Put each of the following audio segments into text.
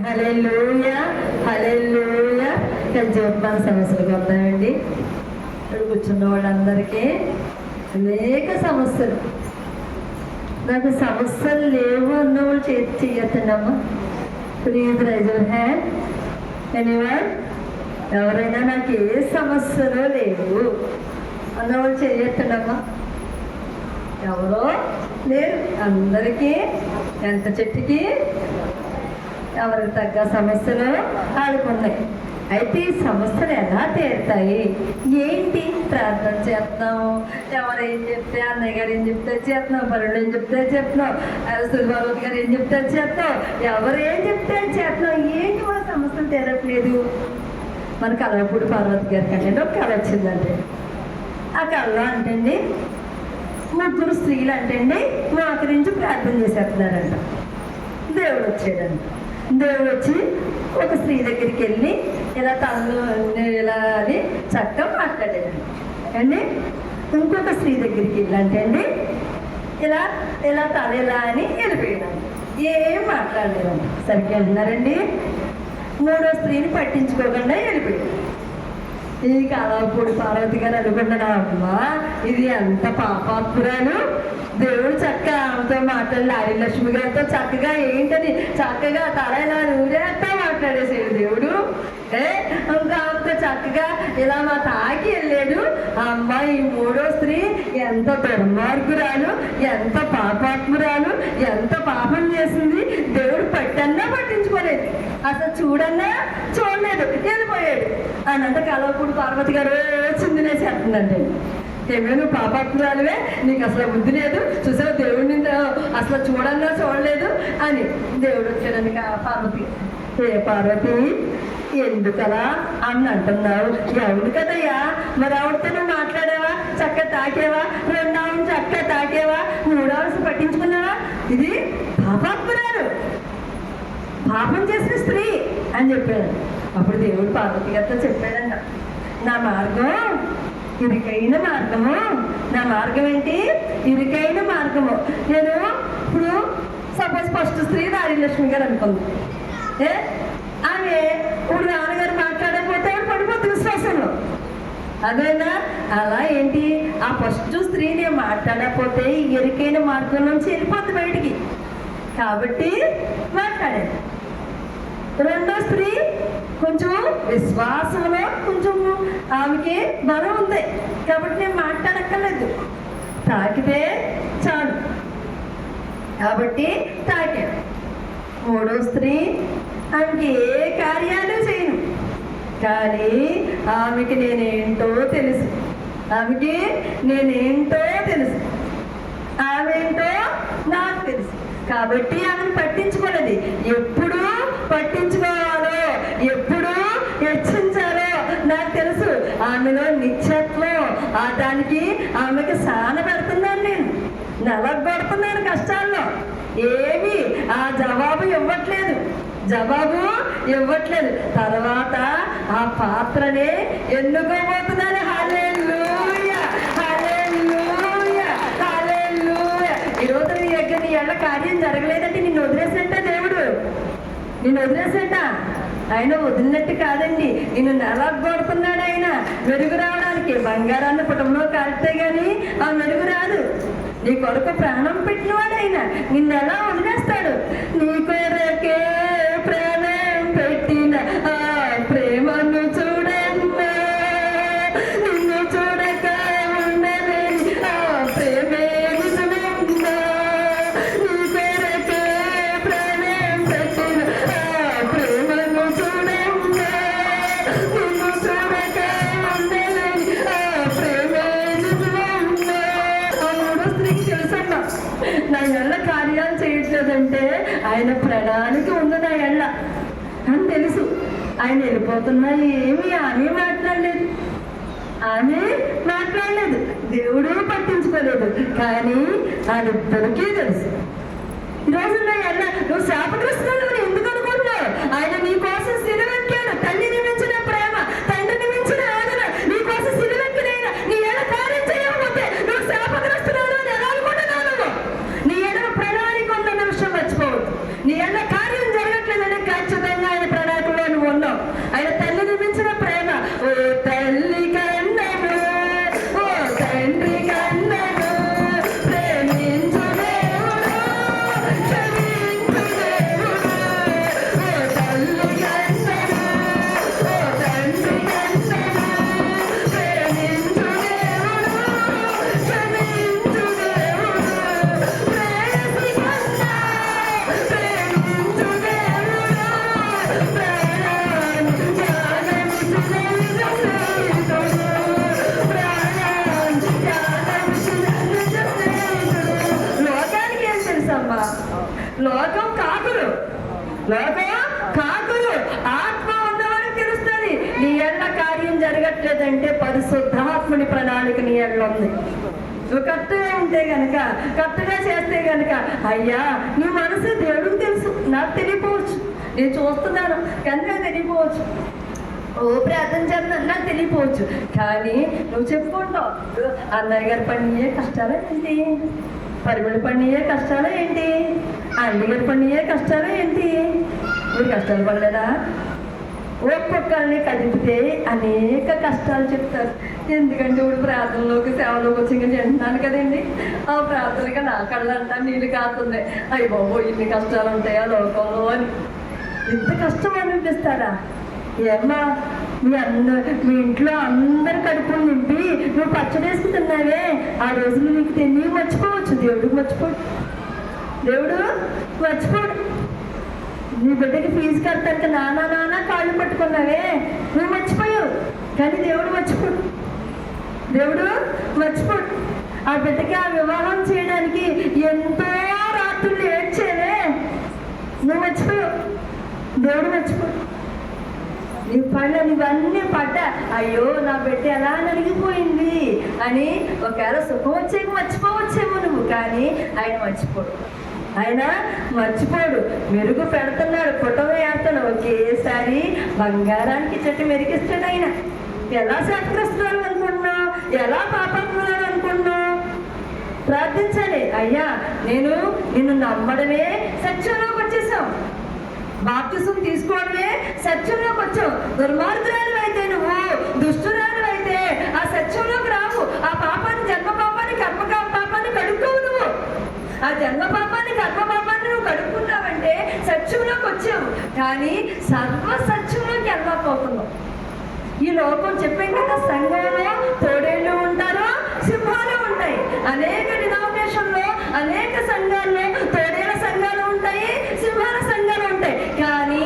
హల్లెలూయా హల్లెలూయా. జీవితమైన సమస్యలు వద్దామండి. ఇక్కడ కూర్చున్న వాళ్ళందరికీ అనేక సమస్యలు. నాకు సమస్యలు లేవు అన్న వాళ్ళు చేతి చెయ్యొద్దండమ్మా. Please raise your hand. Anyone? ఎవరైనా నాకు ఏ సమస్యలు లేవు అన్నవాళ్ళు చేయొద్దండమ్మా. ఎవరో లేరు. అందరికీ ఎంత చెట్టుకి ఎవరికి తగ్గ సమస్యలు ఆడుకున్నాయి. అయితే ఈ సమస్యలు ఎలా తీరుతాయి ఏంటి? ప్రార్థన చేస్తున్నాం, ఎవరేం చెప్తే అన్నయ్య గారు ఏం చెప్తే చేస్తున్నాం, పరుడు ఏం చెప్తే చేస్తున్నాం, సుభావతి గారు ఏం చెప్తే చేస్తున్నాం, ఎవరేం చెప్తే చేస్తున్నాం. ఏంటి మన సమస్యలు తీరట్లేదు? మన కలవపూడి పార్వతి గారికి అంటే ఒక కళ వచ్చిందంటే, ఆ కళలో అంటండి ముగ్గురు స్త్రీలు అంటండి మోకరించి ప్రార్థన చేసేస్తున్నారంట. దేవుడు వచ్చాడంట. దేవుడు వచ్చి ఒక స్త్రీ దగ్గరికి వెళ్ళి ఇలా తను ఇలా అని చక్కగా మాట్లాడాడండి అండి. ఇంకొక స్త్రీ దగ్గరికి వెళ్ళంటే అండి ఇలా ఇలా తల ఇలా అని వెళ్ళిపోయాడు. ఏం మాట్లాడలేదండి. సరిగ్గా వెళ్ళినారండి. మూడో స్త్రీని పట్టించుకోకుండా వెళ్ళిపోయాడు. ఈ కలవపూడి పార్వతి గారు అనుకున్నాడు, అమ్మా ఇది ఎంత పాపాత్మురాలు. దేవుడు చక్కగా ఆమెతో మాట్లాడి ఆదిలక్ష్మి గారితో చక్కగా ఏంటని చక్కగా తల ఇలా ఊరేస్తా మాట్లాడేసాడు దేవుడు. ఇంకా ఆమెతో చక్కగా ఇలా మా తాకి వెళ్ళాడు. అమ్మ ఈ మూడో స్త్రీ ఎంత దుర్మార్గురాలు, ఎంత పాపాత్మురాలు, ఎంత పాపం చేసింది. దేవుడు పట్టన్నా పట్టించుకోలేదు, అసలు చూడన్నా చూడలేదు, వెళ్ళిపోయాడు అని అంటే కలవపూడి పార్వతి గారు చిందినే చేస్తుందండి. ఏమే నువ్వు పాపాత్మురాలువే, నీకు అసలు బుద్ధి లేదు, చూసావు దేవుడిని అసలు చూడన్నా చూడలేదు అని దేవుడు వచ్చాడని పార్వతి. ఏ పార్వతి ఎందుకలా అని అంటున్నావు? ఎవడు కదయ్యా, మరి ఆవిడతో నువ్వు మాట్లాడావా, చక్క తాకేవా, రెండవ చక్క తాకేవా, మూడవసి పట్టించుకున్నావా? ఇది పాపాత్మురాలు, పాపం చేసిన స్త్రీ అని చెప్పాడు. అప్పుడు దేవుడు పార్వతి గారితో చెప్పాడంట, నా మార్గం ఇరుకైన మార్గము. నా మార్గం ఏంటి? ఇరుకైన మార్గము. నేను ఇప్పుడు సపోజ్ ఫస్ట్ స్త్రీ ఆదిలక్ష్మి గారు అనుకుంది. ఆమె ఇప్పుడు నాన్నగారు మాట్లాడకపోతే ఆవిడ పడిపోతుంది విశ్వాసంలో. అదేనా? అలా ఏంటి ఆ ఫస్ట్ స్త్రీని మాట్లాడకపోతే ఇరుకైన మార్గం నుంచి వెళ్ళిపోతుంది బయటికి. కాబట్టి మాట్లాడాడు. రెండో స్త్రీ కొంచెం విశ్వాసంలో కొంచెం ఆమెకి బలం ఉంది కాబట్టి నేను మాట్లాడక్కర్లేదు, తాకితే చాలు కాబట్టి తాకాను. మూడో స్త్రీ ఆమెకి ఏ కార్యాలు చేయను, కానీ ఆమెకి నేనేంటో తెలుసు. ఆమెకి నేనేంటో తెలుసు, ఆమెంటో నాకు తెలుసు. కాబట్టి ఆమెను పట్టించుకోలేదు. ఎప్పుడు పట్టించుకోవాలో, ఎప్పుడు హెచ్చించాలో నాకు తెలుసు. ఆమెలో నిత్యత్వం దానికి ఆమెకి సాన పెడుతున్నాను, నేను నలగొడుతున్నాను కష్టాల్లో. ఏమి ఆ జవాబు ఇవ్వట్లేదు, జవాబు ఇవ్వట్లేదు. తర్వాత ఆ పాత్రనే ఎన్నుకోబోతున్నాను. హల్లెలూయా హల్లెలూయా హల్లెలూయా. ఈరోజు నీ దగ్గర నీ ఎళ్ళ కార్యం జరగలేదంటే నిన్ను వదిలేసేట దేవుడు, నిన్ను వదిలేసేట. ఆయన వదిలినట్టు కాదండి, నిన్ను నలగొడుతున్నాడు. ఆయన మెరుగు రావడానికి బంగారాన్ని పుటంలో కాలితే గాని ఆ మెరుగు రాదు. నీ కొరకు ప్రాణం పెట్టినవాడు ఆయన, నిన్ను ఎలా వదిలేస్తాడు? నీ కొరకే ప్రాణం పెట్టిన ఆ ప్రేమను చూడన్నా, నిన్ను చూడక ఉండలేని ఆ ప్రేమే నిజమన్నా. నీ కొరకే ప్రాణం పెట్టిన ఆ ప్రేమను చూడన్నా, నిన్ను చూడక ఉండలేని ఆ ప్రేమే నిజమన్నా. స్త్రీకి తెలుసన్నా నా ఎళ్ళ కార్యాలు చేయట్లేదంటే ఆయన ప్రణాళిక ఉంది నా ఎళ్ళ అని తెలుసు. ఆయన వెళ్ళిపోతున్నా ఏమి ఆమె మాట్లాడలేదు, ఆమె మాట్లాడలేదు, దేవుడు పట్టించుకోలేదు. కానీ వాళ్ళిద్దరికీ తెలుసు. ఈరోజు నా ఎళ్ళ నువ్వు శాపగ్రస్తున్నావు ఎందుకు అనుకుంటున్నావు? ఆయన నీ కోసం సిలువెక్కాడు. తల్లిని మించిన ప్రేమ, తండ్రిని మించిన ఆదరణ నీ కోసం సిలువెక్కినైనా నీ ఎళ్ళ కార్యం చేయకపోతే నువ్వు శాపగ్రస్తున్నావు అని ఎలా అనుకుంటున్నావు? నువ్వు నీ ఎడమ ప్రణాళిక ఉన్న విషయం మర్చిపోవద్దు. నీ ఎళ్ళ కార్యం జరగట్లేదని ఖచ్చితంగా జరగట్లేదంటే పరిశుద్ధాత్ముని ప్రణాళిక నీ ఎడలో ఉంది. నువ్వు కరెక్ట్గా ఉంటే గనక, కరెక్ట్గా చేస్తే గనక, అయ్యా నీ మనసు దేవుడికి తెలుసు, నాకు తెలియపోవచ్చు, నేను చూస్తున్నాను కానీ నాకు తెలియపోవచ్చు, ఓ ప్రార్థన చేస్తున్నాను నాకు తెలియపోవచ్చు, కానీ నువ్వు చెప్పుకుంటావు అన్నయ్య గారి పండియే కష్టాలు ఏంటి, పరిమళ పండియే కష్టాలు ఏంటి, అల్లి గారి పండియే కష్టాలు ఏంటి, మీరు కష్టాలు పడలేదా? ఒక్కొక్కరిని కదిపితే అనేక కష్టాలు చెప్తారు. ఎందుకంటే ఇప్పుడు ప్రార్థనలోకి సేవలోకి వచ్చి ఇంకా తింటున్నాను కదండి, ఆ ప్రార్థనగా నా కళ్ళంటా నీళ్ళు కాస్తుంది, అయ్యి బాబు ఇన్ని కష్టాలు ఉంటాయా లోకంలో అని. ఇంత కష్టం అనిపిస్తారా? ఏమ్మా మీ ఇంట్లో అందరు కడుపులు నింపి నువ్వు పచ్చడేసుకు తిన్నావే, ఆ రోజులు నీకు తెలియ మర్చిపోవచ్చు, దేవుడు మర్చిపోడు, దేవుడు మర్చిపోడు. నీ బిడ్డకి ఫీజు కడతానికి నానా కాళ్ళు పట్టుకున్నావే, నువ్వు మర్చిపోయావు, కానీ దేవుడు మర్చిపోడు, దేవుడు మర్చిపోడు. ఆ బిడ్డకి ఆ వివాహం చేయడానికి ఎంతో రాత్రులు ఏడ్చేవే, నువ్వు మర్చిపోయావు, దేవుడు మర్చిపోడు. నీ పళ్ళ నీవన్నీ పడ్డా, అయ్యో నా బిడ్డ ఎలా నలిగిపోయింది అని ఒకవేళ సుఖం వచ్చేకి మర్చిపోవచ్చేమో నువ్వు, కానీ ఆయన మర్చిపోడు, ఆయన మర్చిపోడు. మెరుగు పెడుతున్నాడు, పుటం వేస్తాడు, ఒకేసారి బంగారానికి చెట్టు మెరిగిస్తాడు. ఆయన ఎలా శాస్త్రస్తున్నాడు అనుకుంటున్నావు, ఎలా పాపడుతున్నాడు అనుకుంటున్నావు? ప్రార్థించాలి, అయ్యా నేను నిన్ను నమ్మడమే సత్యంలోకి వచ్చేసావు, బాప్తిసం తీసుకోవడమే సత్యంలోకి వచ్చావు. దుర్మార్గురాలు అయితే నువ్వు, దుష్టురాలు అయితే ఆ సత్యంలోకి రావు. ఆ పాపాన్ని, జన్మ పాపాన్ని, కర్మ పాపాన్ని కడుక్కోవు నువ్వు. ఆ జన్మ పాపాన్ని, కర్మ పాపాన్ని నువ్వు కడుక్కున్నావంటే సత్యంలోకి వచ్చావు, కానీ సర్వ సత్యంలోకి వెళ్ళకపోతున్నావు. ఈ లోకం చెప్పాం కదా, సంఘంలో తోడేళ్ళు ఉంటారు, సింహాలు ఉంటాయి. అనేక డినామినేషన్లో, అనేక సంఘాల్లో తోడేళ్ళ సంఘాలు ఉంటాయి, సింహాల సంఘాలు ఉంటాయి, కానీ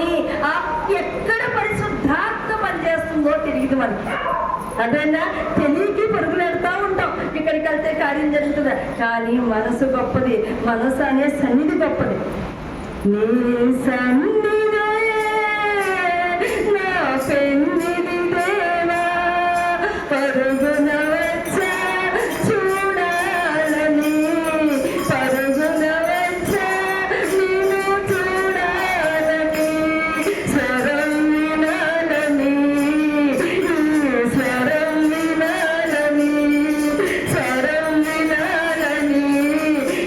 ఆ ఎక్కడ పరిశుద్ధాత్మ పనిచేస్తుందో తెలియదు మనకి. అదైనా తెలియకి పరుగులెడతా ఉంటాం, ఇక్కడికి వెళ్తే కార్యం జరుగుతుంది, కానీ మనసు గొప్పది, మనసు అనే సన్నిధి గొప్పది. నీ సన్నిధే నా పెన్నిధి దేవా, పరుగున వచ్చా చూడాలని, పరుగున వచ్చా నిన్ను చూడాలని, స్వరం వినాలని, స్వరం వినాలని, స్వరం వినాలని,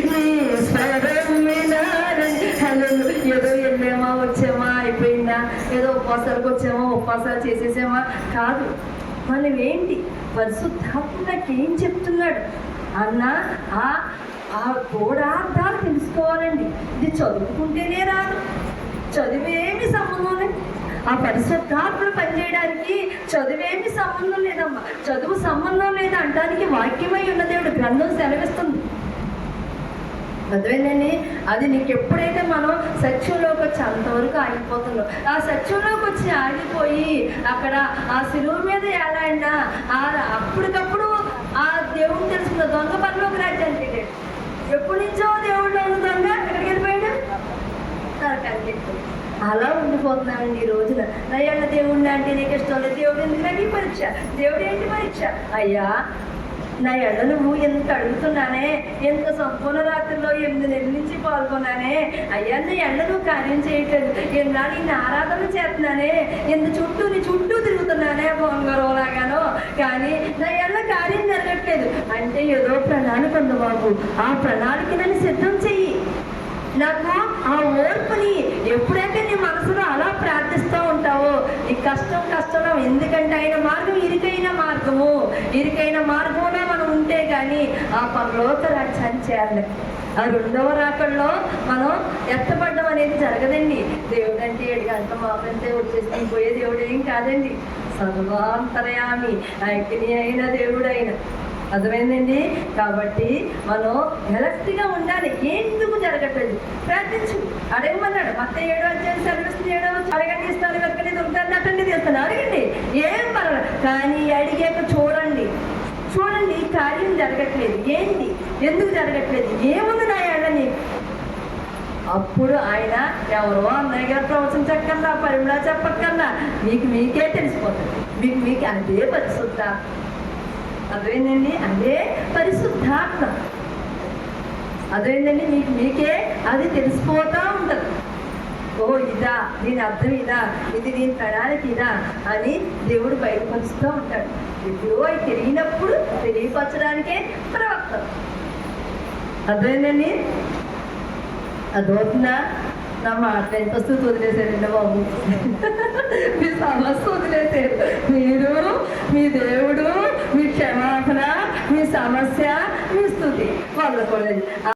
నీ స్వరం వినాలని. హలో, ఏదో వెళ్ళామా వచ్చామా అయిపోయిందా, ఏదో ఉపవాసాలకు వచ్చామా ఉపవాసాలు చేసేసామా కాదు. మనం ఏంటి, పరిశుద్ధాత్మ నాకేం చెప్తున్నాడు అన్న ఆ గూఢార్థాలు తెలుసుకోవాలండి. ఇది చదువుకుంటేనే రాదు, చదివేమి సంబంధం లేదు. ఆ పరిశుద్ధాత్మను పనిచేయడానికి చదువేమి సంబంధం లేదమ్మా. చదువు సంబంధం లేదు అంటానికి వాక్యమై ఉన్న దేవుడు గ్రంథం సెలవిస్తుంది. అదేనండి, అది నీకు ఎప్పుడైతే మనం సత్యంలోకి వచ్చి అంతవరకు ఆగిపోతుందో, ఆ సత్యంలోకి వచ్చి ఆగిపోయి అక్కడ ఆ శిలువ మీద ఎలా అయినా అప్పటికప్పుడు ఆ దేవుడు తెలుసుకున్న దొంగ పనిలోకి రాజ్యానికి వెళ్ళాడు. ఎప్పటి నుంచో దేవుడిలో ఉన్న దొంగ ఎక్కడికి వెళ్ళిపోయాడు, నరకానికి. అలా ఉండిపోతున్నామండి ఈ రోజున. నయ్యన్న దేవుడిని అంటే నీకు ఇష్టం లేదు, దేవుడు ఎందుకు నాకు ఈ పరీక్ష, దేవుడు ఏంటి పరీక్ష? అయ్యా నా ఎడ నువ్వు ఎంత అడుగుతున్నానే, ఎంత సంపూర్ణ రాత్రిలో 8 నెలల నుంచి పాల్గొన్నానే, అయ్యా నా ఎడ నువ్వు కార్యం చేయట్లేదు, ఎన్నా నిన్ను ఆరాధన చేస్తున్నానే, నీ చుట్టూ తిరుగుతున్నానే బొంగరోలాగానో, కానీ నా ఎడ కార్యం జరగట్లేదు అంటే ఏదో ప్రణాళిక ఉంది బాబు. ఆ ప్రణాళిక నన్ను సిద్ధం చెయ్యి, నాకు ఆ ఓర్పుని. ఎప్పుడైతే నీ మనసులో అలా ప్రార్థిస్తూ ఉంటావో నీ కష్టం. ఎందుకంటే ఆయన మార్గం ఇరుకైన మార్గంలో మనం ఉంటే కానీ ఆ పరలోక రాజ్యాన్ని చేయాలి. ఆ 2వ రాకడలో మనం ఎత్తపడడం అనేది జరగదండి. దేవుడు అంటే 7 గంటల మాపంతే వచ్చేసి పోయే దేవుడు ఏం కాదండి, సర్వాంతర్యామి ఐక్యని అయిన దేవుడైన. అర్థమైందండి? కాబట్టి మనం ఎలక్ట్గా ఉండాలి. ఎందుకు జరగట్లేదు ప్రార్థించు, అడగమన్నాడు. మత్తయి 7వ సెలవిస్తుంది, 7వ అడగండి ఇస్తాను, వెతకండి దొరుకుతాను, అట్టండి తీస్తాను, అడగండి, ఏం పర్వాలేదు, కానీ అడిగాక చూడండి కార్యం జరగట్లేదు. ఏంటి, ఎందుకు జరగట్లేదు, ఏముంది నా ఎడ నీకు? అప్పుడు ఆయన ఎవరో అన్నయ్య గారు ప్రవచించక్కర్లా, పరిమళ చెప్పక్కర్లా, మీకే తెలిసిపోతుంది. మీకు అదే పరిశుద్ధాత్మ. అదేంటండి, అదే పరిశుద్ధాత్మ. అదేంటండి, మీకే అది తెలిసిపోతూ ఉంటుంది. ఓ ఇదా, దీని అర్థం ఇదా, ఇది దీని ప్రణాళిక ఇదా అని దేవుడు బయటపరుస్తూ ఉంటాడు. ఇప్పుడు అవి తెలియనప్పుడు తెలియపరచడానికే ప్రవక్త. అదేంటండి, అదవుతుందా? నా మాట ఎంత వస్తుంది వదిలేశారండి బాబు. మీ సమస్య వదిలేశారు. మీరు, మీ దేవుడు, మీ క్షమాపణ, మీ సమస్య, మీ స్తుతి వదలకూడదు.